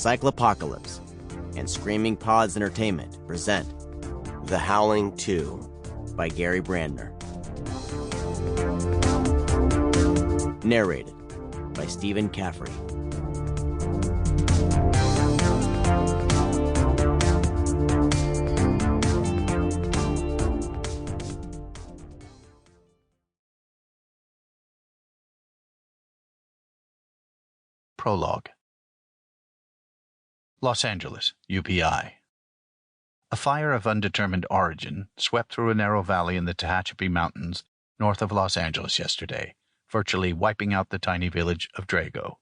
Cyclopocalypse and Screaming Pods Entertainment present The Howling 2 by Gary Brandner. Narrated by Stephen Caffrey. Prologue. Los Angeles, UPI. A fire of undetermined origin swept through a narrow valley in the Tehachapi Mountains north of Los Angeles yesterday, virtually wiping out the tiny village of Drago.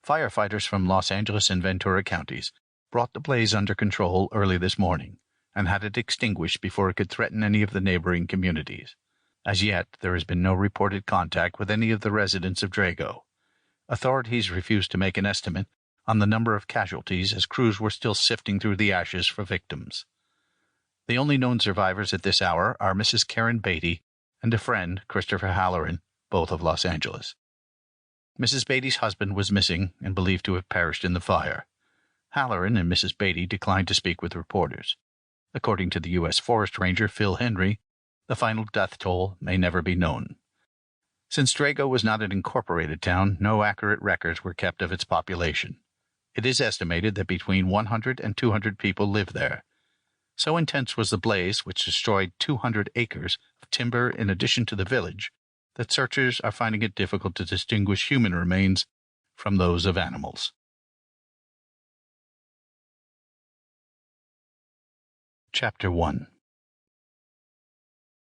Firefighters from Los Angeles and Ventura counties brought the blaze under control early this morning and had it extinguished before it could threaten any of the neighboring communities. As yet, there has been no reported contact with any of the residents of Drago. Authorities refused to make an estimate on the number of casualties as crews were still sifting through the ashes for victims. The only known survivors at this hour are Mrs. Karyn Beatty and a friend, Christopher Halloran, both of Los Angeles. Mrs. Beatty's husband was missing and believed to have perished in the fire. Halloran and Mrs. Beatty declined to speak with reporters. According to the U.S. Forest Ranger Phil Henry, the final death toll may never be known. Since Drago was not an incorporated town, no accurate records were kept of its population. It is estimated that between 100 and 200 people live there. So intense was the blaze, which destroyed 200 acres of timber in addition to the village, that searchers are finding it difficult to distinguish human remains from those of animals. Chapter 1.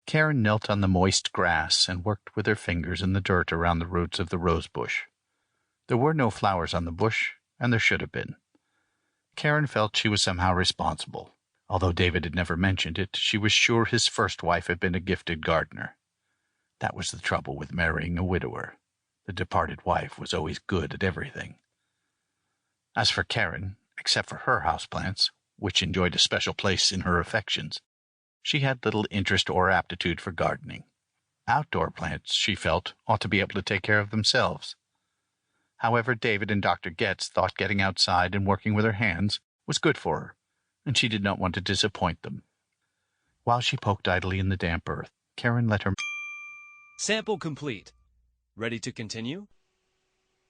Karyn knelt on the moist grass and worked with her fingers in the dirt around the roots of the rose bush. There were no flowers on the bush, and there should have been. Karyn felt she was somehow responsible. Although David had never mentioned it, she was sure his first wife had been a gifted gardener. That was the trouble with marrying a widower. The departed wife was always good at everything. As for Karyn, except for her houseplants, which enjoyed a special place in her affections, she had little interest or aptitude for gardening. Outdoor plants, she felt, ought to be able to take care of themselves. However, David and Dr. Getz thought getting outside and working with her hands was good for her, and she did not want to disappoint them. While she poked idly in the damp earth, Karyn let her... Sample complete. Ready to continue?